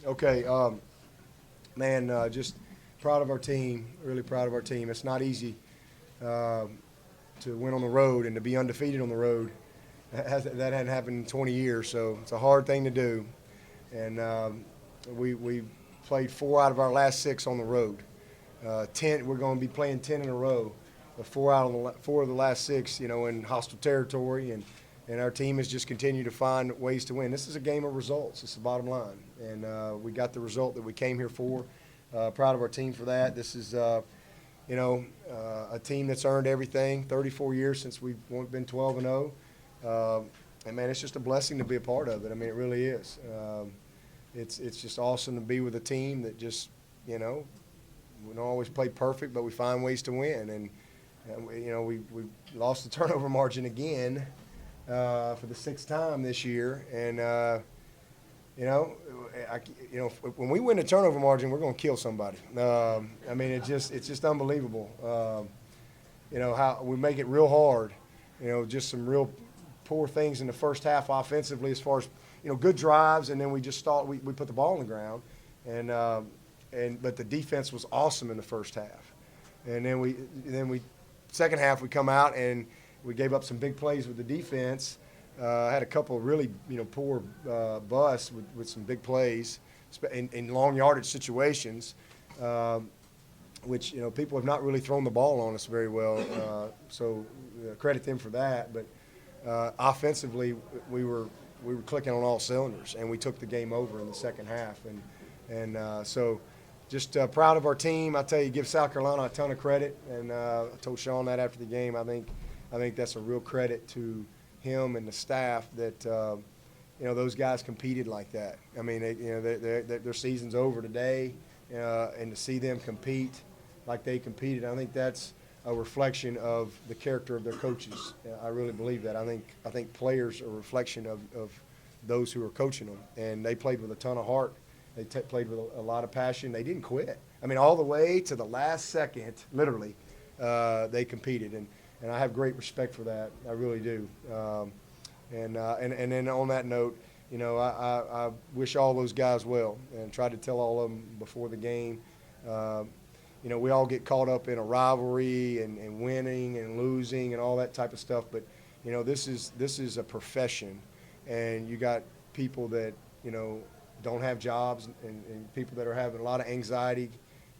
Okay, man, just proud of our team, really proud of our team. It's not easy to win on the road and to be undefeated on the road. That hadn't happened in 20 years, so it's a hard thing to do. And we played 4 out of our last 6 on the road. 10, we're going to be playing 10 in a row. 4 of the last 6, in hostile territory, and our team has just continued to find ways to win. This is a game of results. It's the bottom line, and we got the result that we came here for. Proud of our team for that. This is, a team that's earned everything. 34 years since we've been 12-0, and man, it's just a blessing to be a part of it. I mean, it really is. It's just awesome to be with a team that just, we don't always play perfect, but we find ways to win. And we lost the turnover margin again for the 6th time this year, and when we win the turnover margin, we're going to kill somebody. I mean, it's just unbelievable. How we make it real hard. Just some real poor things in the first half offensively, as far as good drives, and then we just we put the ball on the ground, but the defense was awesome in the first half, and then we second half we come out and we gave up some big plays with the defense. Had a couple of really poor busts with some big plays in long yardage situations, which people have not really thrown the ball on us very well. So credit them for that. But offensively, we were clicking on all cylinders, and we took the game over in the second half. So just proud of our team. I tell you, give South Carolina a ton of credit, and I told Sean that after the game. I think that's a real credit to him and the staff that those guys competed like that. I mean, their season's over today, and to see them compete like they competed, I think that's a reflection of the character of their coaches. I really believe that. I think players are a reflection of those who are coaching them, and they played with a ton of heart. They played with a lot of passion. They didn't quit. I mean, all the way to the last second, literally, they competed, and I have great respect for that. I really do. And then on that note, I wish all those guys well, and tried to tell all of them before the game. We all get caught up in a rivalry and winning and losing and all that type of stuff, but this is a profession, and you got people that don't have jobs, and people that are having a lot of anxiety,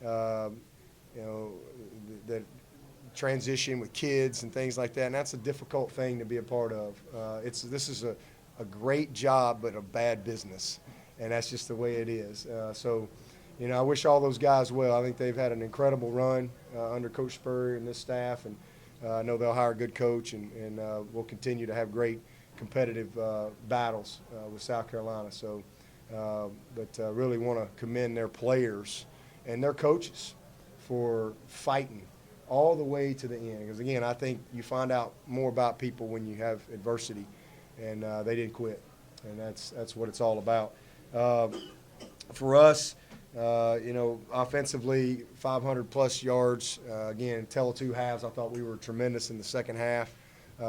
that transition with kids and things like that, and that's a difficult thing to be a part of. This is a great job, but a bad business, and that's just the way it is. I wish all those guys well. I think they've had an incredible run under Coach Spurrier and this staff, and I know they'll hire a good coach, and we'll continue to have great competitive battles with South Carolina. But really want to commend their players and their coaches for fighting all the way to the end. Because, again, I think you find out more about people when you have adversity, and they didn't quit, and that's what it's all about. For us, offensively, 500-plus yards. Again, tell 2 halves, I thought we were tremendous in the second half.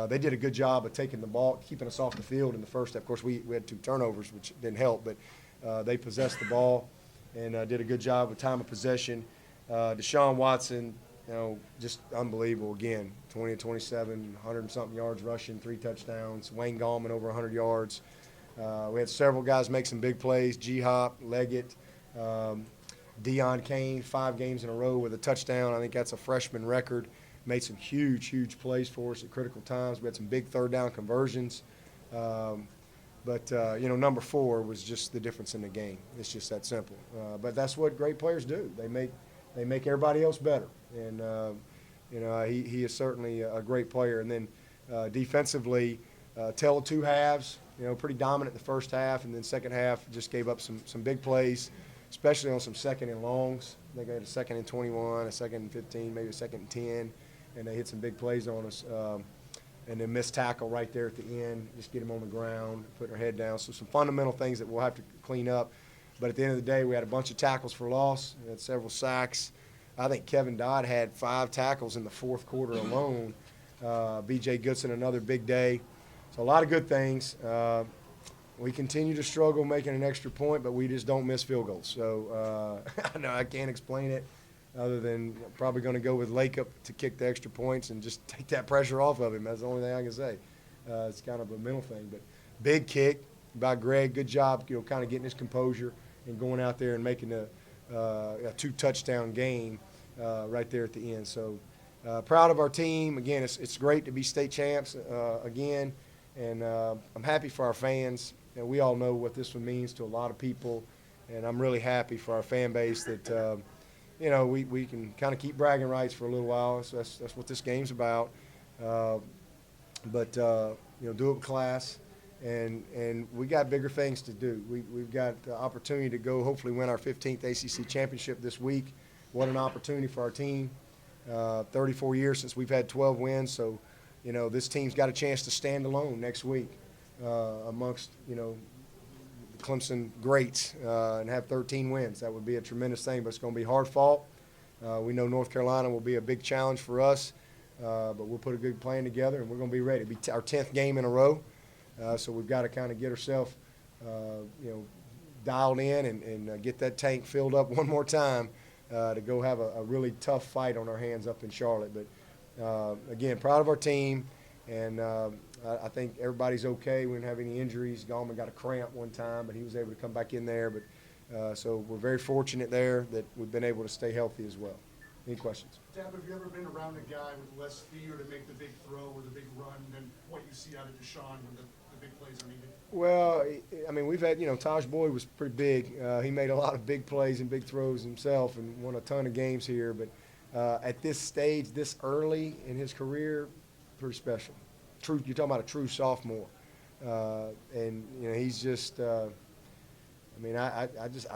They did a good job of taking the ball, keeping us off the field in the first half. Of course, we had 2 turnovers, which didn't help, but they possessed the ball and did a good job with time of possession. Deshaun Watson, just unbelievable again. 20 to 27, 100-something yards rushing, 3 touchdowns. Wayne Gallman over 100 yards. We had several guys make some big plays. G-Hop, Leggett, Deion Kane, 5 games in a row with a touchdown. I think that's a freshman record. Made some huge plays for us at critical times. We had some big third-down conversions. But number 4 was just the difference in the game. It's just that simple. But that's what great players do. They make everybody else better. And, he is certainly a great player. And then defensively, tell 2 halves, pretty dominant the first half, and then second half just gave up some big plays, especially on some second and longs. I think they had a second and 21, a second and 15, maybe a second and 10, and they hit some big plays on us. And then missed tackle right there at the end, just get them on the ground, putting our head down. So some fundamental things that we'll have to clean up. But at the end of the day, we had a bunch of tackles for loss. We had several sacks. I think Kevin Dodd had 5 tackles in the fourth quarter alone. B.J. Goodson, another big day. So a lot of good things. We continue to struggle making an extra point, but we just don't miss field goals. So no, I can't explain it other than probably going to go with Lake up to kick the extra points and just take that pressure off of him. That's the only thing I can say. It's kind of a mental thing. But big kick by Greg. Good job, kind of getting his composure and going out there and making a 2-touchdown game right there at the end. So proud of our team. Again, it's great to be state champs again. And I'm happy for our fans. And we all know what this one means to a lot of people. And I'm really happy for our fan base that, we can kind of keep bragging rights for a little while. So that's what this game's about. But do it with class. And we got bigger things to do. We've got the opportunity to go hopefully win our 15th ACC championship this week. What an opportunity for our team. 34 years since we've had 12 wins. So, this team's got a chance to stand alone next week amongst, the Clemson greats and have 13 wins. That would be a tremendous thing, but it's going to be hard fought. We know North Carolina will be a big challenge for us, but we'll put a good plan together, and we're going to be ready. It'll be our 10th game in a row, so we've got to kind of get ourselves, dialed in and get that tank filled up one more time to go have a really tough fight on our hands up in Charlotte. But, again, proud of our team, and I think everybody's okay. We didn't have any injuries. Gallman got a cramp one time, but he was able to come back in there. But so we're very fortunate there that we've been able to stay healthy as well. Any questions? Dabo, have you ever been around a guy with less fear to make the big throw or the big run than what you see out of Deshaun when the big plays are needed? Well, I mean, we've had, Taj Boyd was pretty big. He made a lot of big plays and big throws himself and won a ton of games here. But at this stage, this early in his career, pretty special. You're talking about a true sophomore. And, he's just I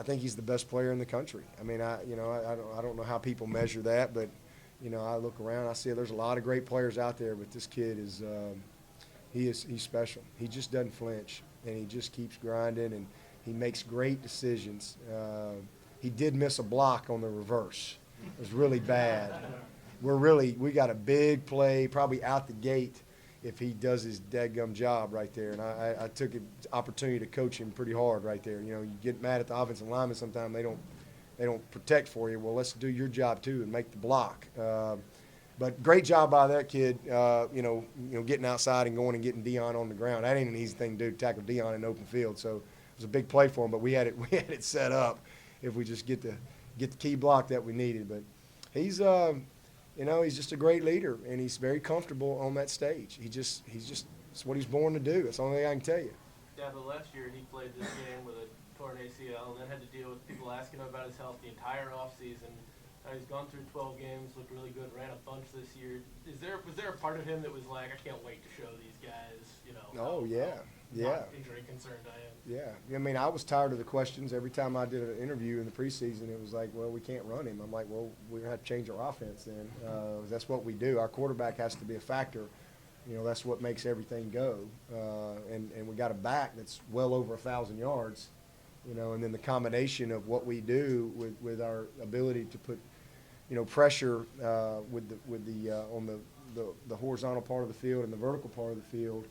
think he's the best player in the country. I mean, I don't know how people measure that, but, I look around, I see there's a lot of great players out there, but this kid he's special. He just doesn't flinch, and he just keeps grinding, and he makes great decisions. He did miss a block on the reverse. It was really bad. We got a big play, probably out the gate, if he does his dadgum job right there. And I took an opportunity to coach him pretty hard right there. You get mad at the offensive linemen sometimes. They don't protect for you. Well, let's do your job too and make the block. But great job by that kid, getting outside and going and getting Dion on the ground. That ain't an easy thing to do, to tackle Dion in the open field. So it was a big play for him, but we had it set up if we just get the key block that we needed. But he's just a great leader, and he's very comfortable on that stage. It's what he's born to do. That's the only thing I can tell you. Yeah, but last year he played this game with a torn ACL and then had to deal with people asking him about his health the entire offseason. He's gone through 12 games, looked really good, ran a bunch this year. Was there a part of him that was like, I can't wait to show these guys, Oh, yeah. How injury concerned I am? Yeah. I mean, I was tired of the questions. Every time I did an interview in the preseason, it was like, well, we can't run him. I'm like, well, we're going to have to change our offense then. That's what we do. Our quarterback has to be a factor. That's what makes everything go. And we got a back that's well over 1,000 yards, and then the combination of what we do with our ability to put, pressure on the horizontal part of the field and the vertical part of the field,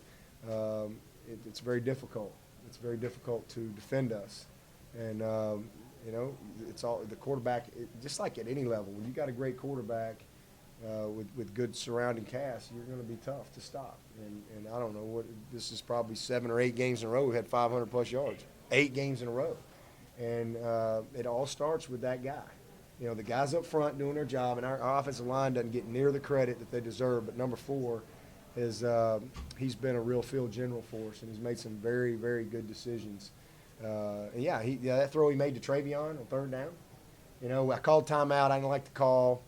it's very difficult. It's very difficult to defend us. And, it's all the quarterback, just like at any level, when you got a great quarterback with good surrounding cast, you're going to be tough to stop. And I don't know, this is probably 7 or 8 games in a row we've had 500-plus yards, 8 games in a row. And it all starts with that guy. The guys up front doing their job, and our offensive line doesn't get near the credit that they deserve. But number 4 is he's been a real field general for us, and he's made some very, very good decisions. And that throw he made to Travion on 3rd down. I called timeout. I didn't like the call,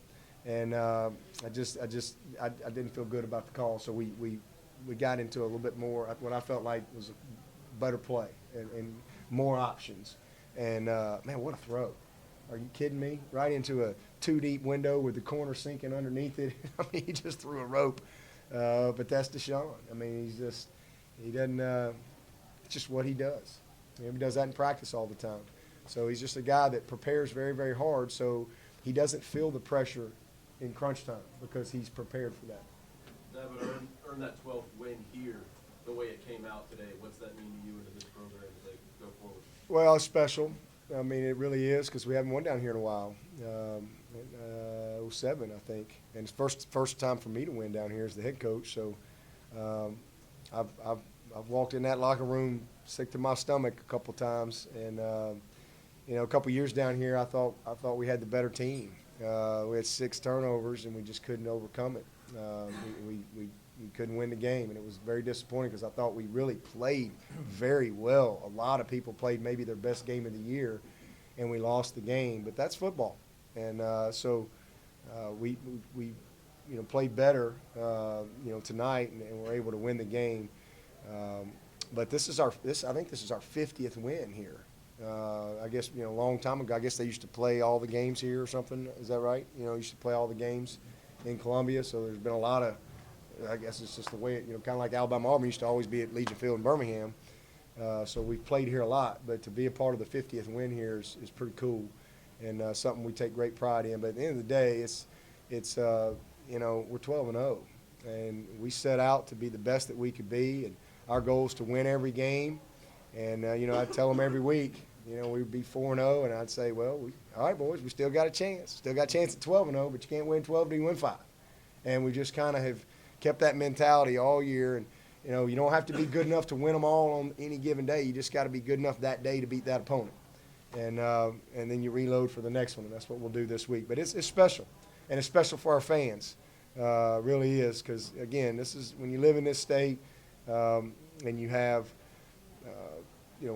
and I didn't feel good about the call. So we got into a little bit more what I felt like was a better play and more options. And man, what a throw! Are you kidding me? Right into a 2-deep window with the corner sinking underneath it. I mean, he just threw a rope. But that's Deshaun. I mean, he doesn't, it's just what he does. He does that in practice all the time. So he's just a guy that prepares very, very hard, so he doesn't feel the pressure in crunch time because he's prepared for that. Dabo earned that 12th win here. the way it came out today, what's that mean to you and to this program as they go forward? Well, it's special. I mean, it really is because we haven't won down here in a while. 07, I think, and it's first time for me to win down here as the head coach. So I've walked in that locker room sick to my stomach a couple times, and a couple years down here, I thought we had the better team. We had 6 turnovers, and we just couldn't overcome it. We couldn't win the game, and it was very disappointing because I thought we really played very well. A lot of people played maybe their best game of the year, and we lost the game. But that's football, and so we played better tonight, and we're able to win the game. But I think this is our 50th win here. I guess a long time ago. I guess they used to play all the games here or something. Is that right? Used to play all the games in Columbia. So there's been a lot of. I guess it's just the way it, kind of like Alabama Auburn used to always be at Legion Field in Birmingham. So we've played here a lot, but to be a part of the 50th win here is pretty cool, and something we take great pride in. But at the end of the day, it's we're 12-0, and we set out to be the best that we could be, and our goal is to win every game. And I tell them every week, we'd be 4-0, and I'd say, well, all right, boys, we still got a chance. Still got a chance at 12-0, but you can't win 12 till you win 5. And we just kind of have kept that mentality all year. And, you don't have to be good enough to win them all on any given day. You just got to be good enough that day to beat that opponent. And then you reload for the next one, and that's what we'll do this week. But it's special, and it's special for our fans. Really is, because, again, this is when you live in this state and you have,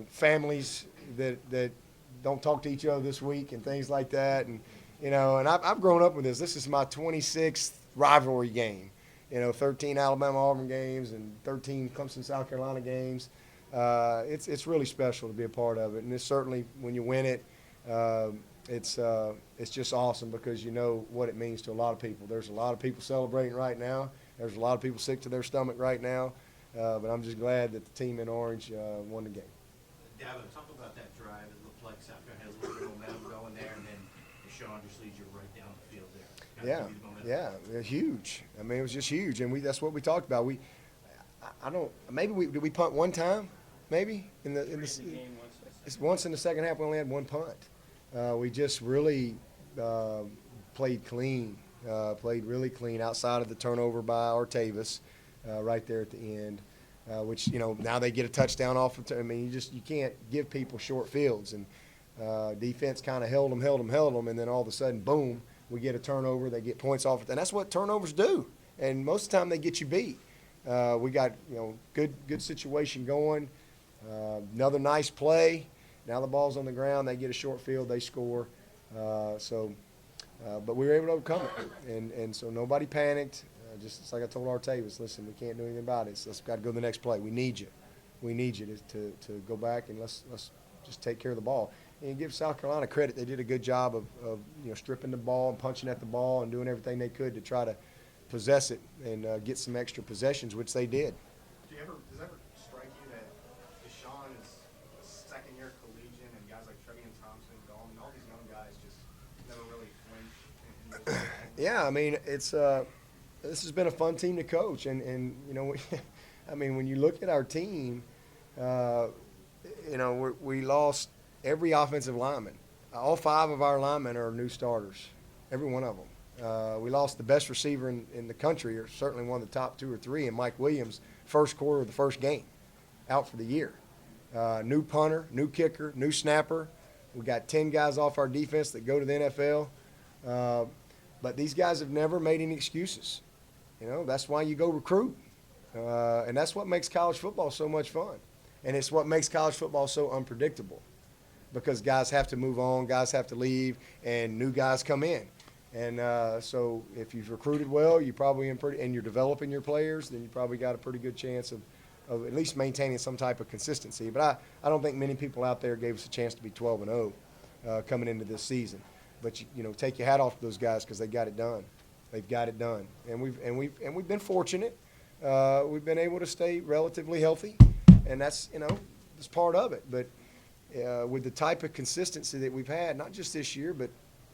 families that don't talk to each other this week and things like that. And, and I've grown up with this. This is my 26th rivalry game. 13 Alabama Auburn games and 13 Clemson South Carolina games. It's really special to be a part of it, and it's certainly when you win it, it's just awesome because you know what it means to a lot of people. There's a lot of people celebrating right now. There's a lot of people sick to their stomach right now, but I'm just glad that the team in orange won the game. Dabo, talk about that drive. It looked like South Carolina had a little bit of momentum going there, and then Deshaun just leads you right down the field there. Yeah, huge. I mean, it was just huge, and that's what we talked about. Did we punt one time? Maybe once in the second half we only had one punt. We just really played clean, played really clean outside of the turnover by Artavis right there at the end, which now they get a touchdown off of. You can't give people short fields, and defense kind of held them, and then all of a sudden, boom. We get a turnover, they get points off it, and that's what turnovers do. And most of the time they get you beat. We got good situation going. Another nice play. Now the ball's on the ground. They get a short field. They score. But we were able to overcome it, and so nobody panicked. Just like I told Artavis, listen, we can't do anything about it. So let's got to go to the next play. We need you. We need you to go back and let's just take care of the ball. And give South Carolina credit. They did a good job of stripping the ball and punching at the ball and doing everything they could to try to possess it and get some extra possessions, which they did. Does it ever strike you that Deshaun is a second-year collegian and guys like Trevian Thompson, Gallman, all these young guys just never really flinch? In Yeah, I mean, this has been a fun team to coach. And when you look at our team, we lost every offensive lineman. All 5 of our linemen are new starters, every one of them. We lost the best receiver in the country, or certainly one of the top 2 or 3, and Mike Williams, first quarter of the first game, out for the year. New punter, new kicker, new snapper. We got 10 guys off our defense that go to the NFL. But these guys have never made any excuses. That's why you go recruit. And that's what makes college football so much fun. And it's what makes college football so unpredictable. Because guys have to move on, guys have to leave, and new guys come in. And so if you've recruited well, you're probably and you're developing your players, then you probably got a pretty good chance of at least maintaining some type of consistency. But I don't think many people out there gave us a chance to be 12-0 coming into this season. But take your hat off to those guys because they got it done. They've got it done, and we've been fortunate. We've been able to stay relatively healthy, and that's part of it. But with the type of consistency that we've had, not just this year, but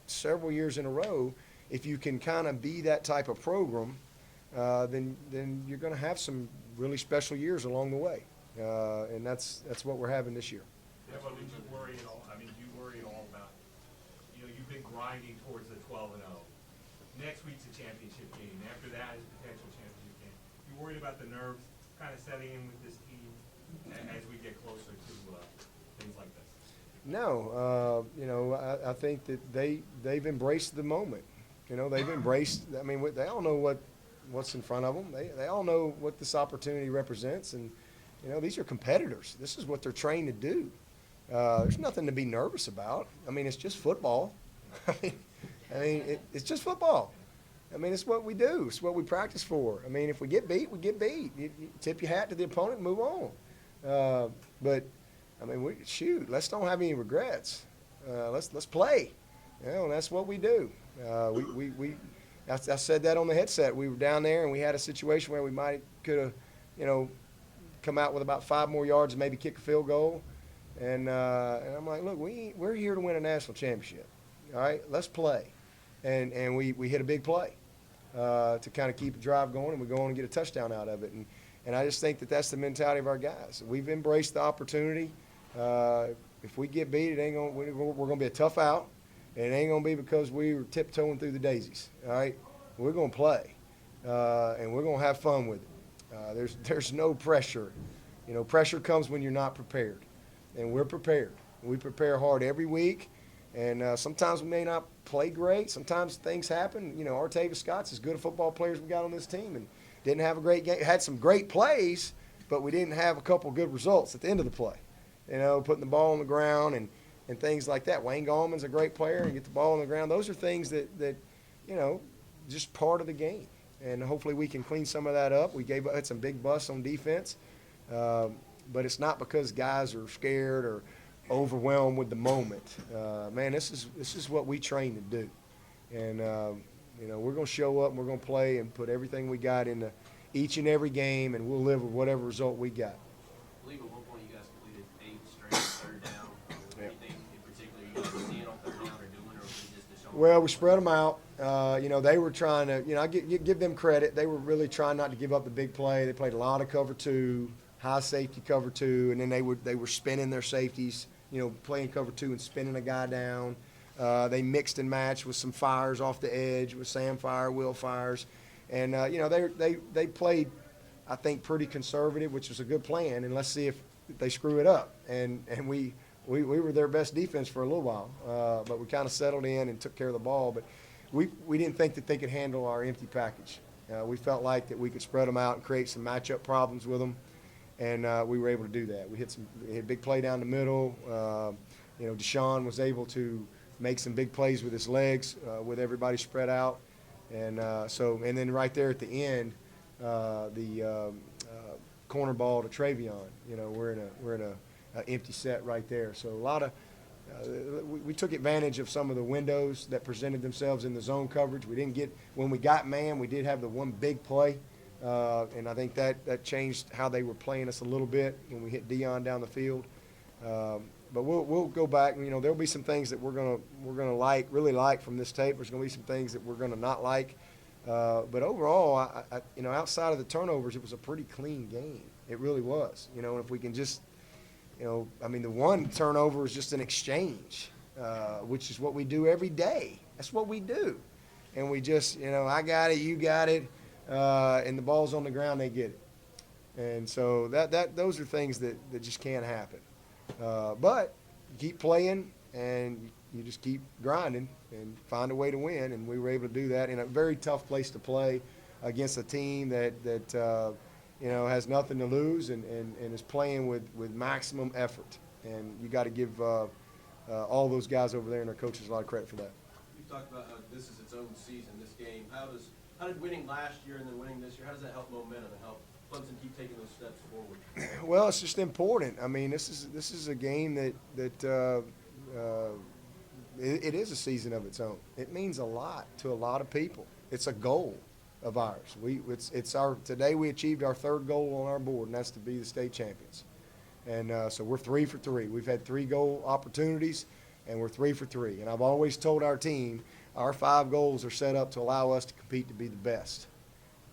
several years in a row, if you can kind of be that type of program, then you're going to have some really special years along the way. And that's what we're having this year. Yeah, but did you worry at all, I mean, do you worry at all about, you've been grinding towards the 12-0. Next week's a championship game. After that is a potential championship game. You worried about the nerves kind of setting in with this team as we get closer to things like this? No, I think that they've embraced the moment. They've embraced. I mean, they all know what's in front of them. They all know what this opportunity represents, and these are competitors. This is what they're trained to do. There's nothing to be nervous about. I mean, it's just football. It's just football. I mean, it's what we do. It's what we practice for. I mean, if we get beat, we get beat. You tip your hat to the opponent and move on. But I mean, let's don't have any regrets. Let's play. And that's what we do. I said that on the headset. We were down there and we had a situation where we could have, come out with about 5 more yards and maybe kick a field goal. And I'm like, look, we're here to win a national championship. All right, let's play. And we hit a big play to kind of keep the drive going, and we go on and get a touchdown out of it. And I just think that that's the mentality of our guys. We've embraced the opportunity. If we get beat, we're going to be a tough out. And it ain't going to be because we were tiptoeing through the daisies. All right, we're going to play, and we're going to have fun with it. There's no pressure. Pressure comes when you're not prepared, and we're prepared. We prepare hard every week, and sometimes we may not play great. Sometimes things happen. Artavis Scott's as good a football player as we got on this team, and didn't have a great game. Had some great plays, but we didn't have a couple good results at the end of the play. Putting the ball on the ground and things like that. Wayne Gallman's a great player and get the ball on the ground. Those are things that just part of the game. And hopefully we can clean some of that up. We had some big busts on defense, but it's not because guys are scared or overwhelmed with the moment. Man, this is what we train to do. And, we're going to show up and we're going to play and put everything we got into each and every game, and we'll live with whatever result we got. I believe at one point you guys completed 8 straight third down. Anything in particular you guys seeing on third down or doing, or was it just Deshaun? Well, we spread them out. They were trying to, I give them credit. They were really trying not to give up the big play. They played a lot of cover 2, high safety cover 2, and then they were spinning their safeties, playing cover 2 and spinning a guy down. They mixed and matched with some fires off the edge with Sam Fire, Will Fires. And, they played, I think, pretty conservative, which was a good plan. And let's see if they screw it up. And we were their best defense for a little while. But we kind of settled in and took care of the ball. But we didn't think that they could handle our empty package. We felt like that we could spread them out and create some matchup problems with them. And we were able to do that. We hit a big play down the middle. Deshaun was able to make some big plays with his legs with everybody spread out. And then right there at the end, the corner ball to Travion. We're in a empty set right there. So a lot of we took advantage of some of the windows that presented themselves in the zone coverage. We didn't get when we got man. We did have the one big play, and I think that changed how they were playing us a little bit when we hit Dion down the field. But we'll go back. There'll be some things that we're gonna really like from this tape. There's gonna be some things that we're gonna not like. But overall, I outside of the turnovers, it was a pretty clean game. It really was. And if we can just, the one turnover is just an exchange, which is what we do every day. That's what we do. And we just, I got it, you got it, and the ball's on the ground, they get it. And so those are things that just can't happen. But you keep playing and you just keep grinding and find a way to win. And we were able to do that in a very tough place to play against a team that has nothing to lose and is playing with maximum effort. And you got to give all those guys over there and their coaches a lot of credit for that. You talked about how this is its own season, this game. How did winning last year and then winning this year, how does that help momentum and help Clemson keep taking those steps forward? Well, it's just important. This is a game that it is a season of its own. It means a lot to a lot of people. It's a goal of ours. Today we achieved our 3rd goal on our board, and that's to be the state champions. And so we're 3 for 3. We've had 3 goal opportunities, and we're 3 for 3. And I've always told our team our 5 goals are set up to allow us to compete to be the best.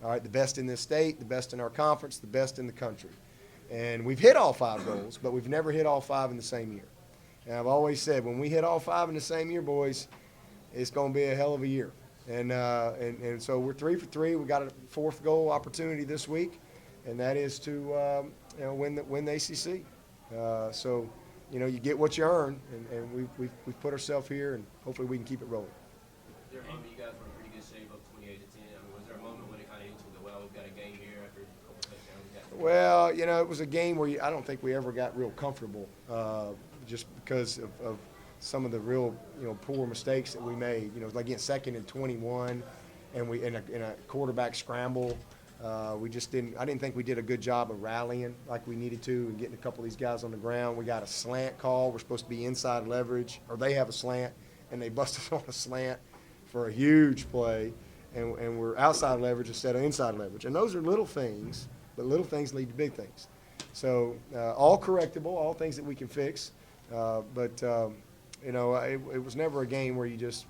All right, the best in this state, the best in our conference, the best in the country. And we've hit all 5 goals, but we've never hit all 5 in the same year. And I've always said, when we hit all 5 in the same year, boys, it's going to be a hell of a year. And so we're 3 for 3. We got a 4th goal opportunity this week, and that is to win the ACC. So you get what you earn, and we've put ourselves here, and hopefully we can keep it rolling. Is there a moment you guys were in pretty good shape up 28-10? I mean, was there a moment when it kind of hit you that, well, we've got a game here after a couple touchdowns? Well, it was a game where I don't think we ever got real comfortable, just because of some of the real, poor mistakes that we made. Like getting 2nd and 21, and we in a quarterback scramble. We just didn't. I didn't think we did a good job of rallying like we needed to and getting a couple of these guys on the ground. We got a slant call. We're supposed to be inside leverage, or they have a slant, and they busted on a slant for a huge play, and we're outside leverage instead of inside leverage. And those are little things, but little things lead to big things. So all correctable, all things that we can fix. But it was never a game where you just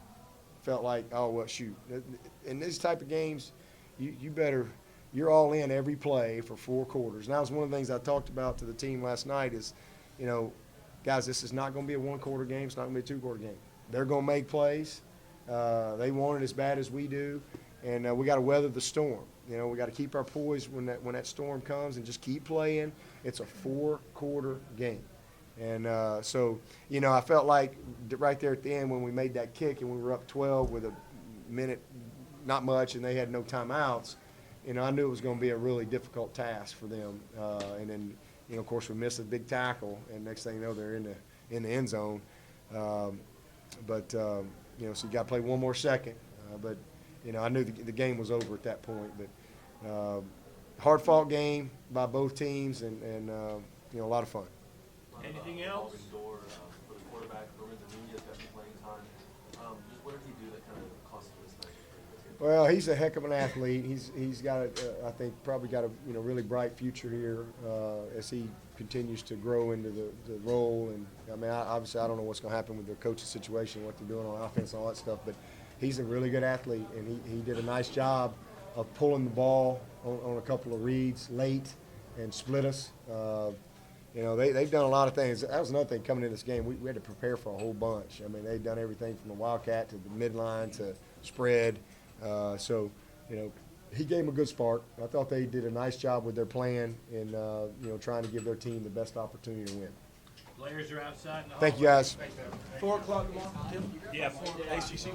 felt like, oh, well, shoot. In these type of games, you're all in every play for 4 quarters. And that was one of the things I talked about to the team last night is, guys, this is not going to be a 1-quarter game. It's not going to be a 2-quarter game. They're going to make plays. They want it as bad as we do, and we got to weather the storm. We got to keep our poise when that storm comes and just keep playing. It's a 4-quarter game. And so, I felt like right there at the end when we made that kick and we were up 12 with a minute, not much, and they had no timeouts, I knew it was going to be a really difficult task for them. And then, of course, we missed a big tackle, and next thing you know, they're in the end zone. So you got to play one more second. But I knew the game was over at that point. But hard-fought game by both teams, and a lot of fun. Anything else? For the quarterback, Lorenzo Nunez got some playing time. Just what did he do that kind of cost him this night? Well, he's a heck of an athlete. He's got I think probably got a really bright future here as he continues to grow into the role. And I mean, obviously I don't know what's going to happen with the coaching situation, what they're doing on offense, and all that stuff. But he's a really good athlete, and he did a nice job of pulling the ball on a couple of reads late and split us. They've done a lot of things. That was another thing coming in this game. We had to prepare for a whole bunch. I mean, they've done everything from the wildcat to the midline to spread. So he gave them a good spark. I thought they did a nice job with their plan and, trying to give their team the best opportunity to win. Players are outside. Thank you, guys. 4 o'clock tomorrow, Tim? Yeah, ACC.